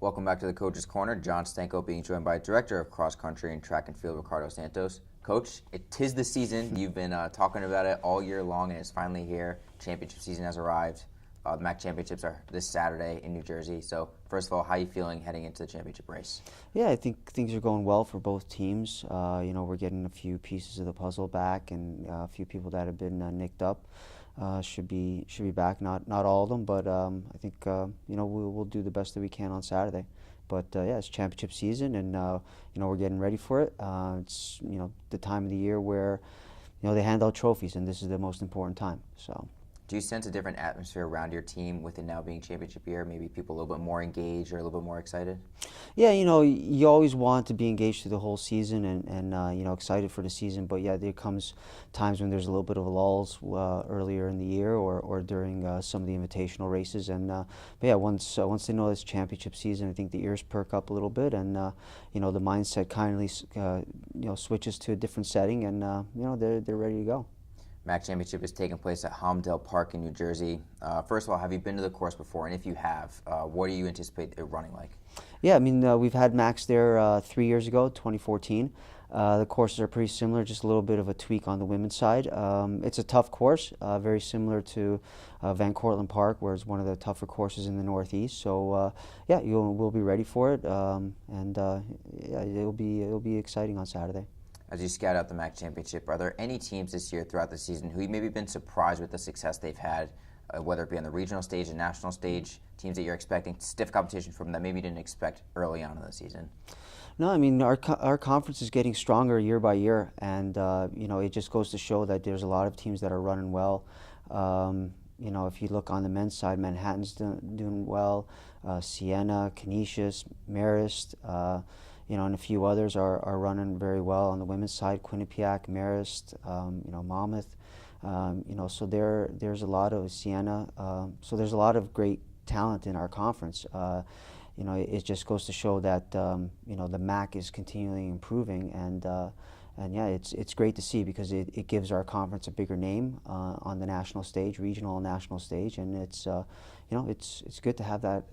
Welcome back to the Coach's Corner. John Stanko being joined by Director of Cross Country and Track and Field, Ricardo Santos. Coach, it tis the season. You've been talking about it all year long, and it's finally here. Championship season has arrived. The MAC championships are this Saturday in New Jersey. So, first of all, how are you feeling heading into the championship race? Yeah, I think things are going well for both teams. We're getting a few pieces of the puzzle back, and a few people that have been nicked up should be back. Not all of them, but I think we'll do the best that we can on Saturday. But yeah, it's championship season, and we're getting ready for it. It's the time of the year where they hand out trophies, and this is the most important time. So. Do you sense a different atmosphere around your team with it now being championship year? Maybe people a little bit more engaged or a little bit more excited? Yeah, you always want to be engaged through the whole season and excited for the season. But yeah, there comes times when there's a little bit of lulls earlier in the year or during some of the invitational races. And but yeah, once they know it's championship season, I think the ears perk up a little bit, and the mindset kindly switches to a different setting, and they're ready to go. MAC Championship is taking place at Homdale Park in New Jersey. First of all, have you been to the course before? And if you have, what do you anticipate it running like? Yeah, I mean, we've had MACs there 3 years ago, 2014. The courses are pretty similar, just a little bit of a tweak on the women's side. It's a tough course, very similar to Van Cortlandt Park, where it's one of the tougher courses in the Northeast. So yeah, we'll be ready for it, yeah, it'll be exciting on Saturday. As you scout out the MAC Championship, are there any teams this year throughout the season who you maybe been surprised with the success they've had, whether it be on the regional stage and national stage, teams that you're expecting stiff competition from that maybe you didn't expect early on in the season? No, I mean, our conference is getting stronger year by year, and it just goes to show that there's a lot of teams that are running well. If you look on the men's side, Manhattan's doing well, Siena, Canisius, Marist, and a few others are running very well. On the women's side, Quinnipiac, Marist, Monmouth, so there's a lot of Siena, so there's a lot of great talent in our conference. It just goes to show that the MAC is continually improving, and yeah, it's great to see because it gives our conference a bigger name on the national stage, regional and national stage, and it's good to have that.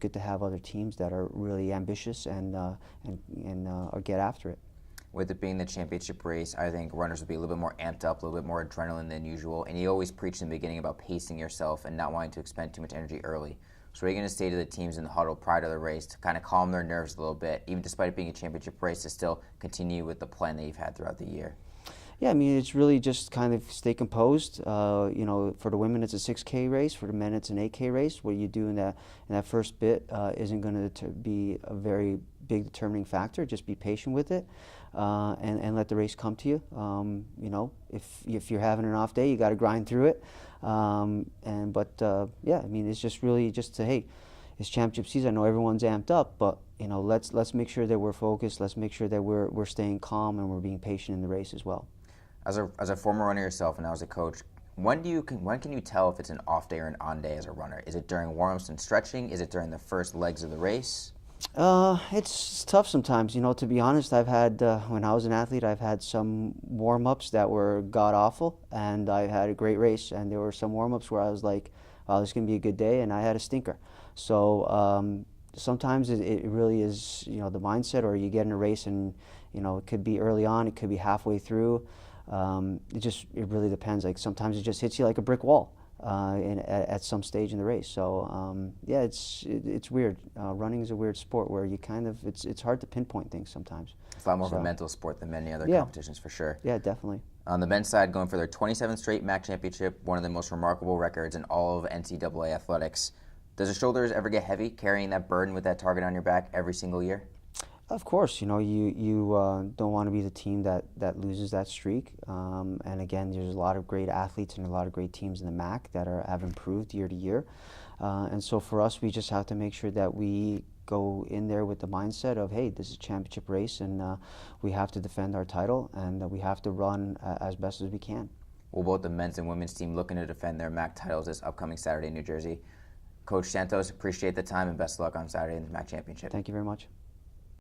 Good to have other teams that are really ambitious and get after it. With it being the championship race, I think runners would be a little bit more amped up, a little bit more adrenaline than usual. And you always preach in the beginning about pacing yourself and not wanting to expend too much energy early. So what are you going to say to the teams in the huddle prior to the race to kind of calm their nerves a little bit, even despite it being a championship race, to still continue with the plan that you've had throughout the year? Yeah, I mean, it's really just kind of stay composed. For the women, it's a 6K race. For the men, it's an 8K race. What you do in that first bit isn't going to be a very big determining factor. Just be patient with it, and let the race come to you. If you're having an off day, you got to grind through it. Yeah, I mean, it's just really just to, hey, it's championship season. I know everyone's amped up, but let's make sure that we're focused. Let's make sure that we're staying calm and we're being patient in the race as well. As a former runner yourself and now as a coach, when can you tell if it's an off day or an on day as a runner? Is it during warm-ups and stretching? Is it during the first legs of the race? It's tough sometimes. To be honest, I've had when I was an athlete, I've had some warm-ups that were god-awful, and I had a great race. And there were some warm-ups where I was like, "Oh, this is gonna be a good day," and I had a stinker. So sometimes it really is, the mindset, or you get in a race and it could be early on, it could be halfway through. It really depends. Like sometimes it just hits you like a brick wall at some stage in the race. So yeah, it's weird. Running is a weird sport where you kind of it's hard to pinpoint things sometimes. It's a lot more of a mental sport than many other competitions, for sure. Yeah, definitely. On the men's side, going for their 27th straight MAC championship, one of the most remarkable records in all of NCAA athletics. Does the shoulders ever get heavy carrying that burden with that target on your back every single year? Of course, you don't want to be the team that loses that streak. And again, there's a lot of great athletes and a lot of great teams in the MAC that have improved year to year. And so for us, we just have to make sure that we go in there with the mindset of, hey, this is a championship race, and we have to defend our title, and we have to run as best as we can. Well, both the men's and women's team looking to defend their MAC titles this upcoming Saturday in New Jersey. Coach Santos, appreciate the time and best of luck on Saturday in the MAC championship. Thank you very much.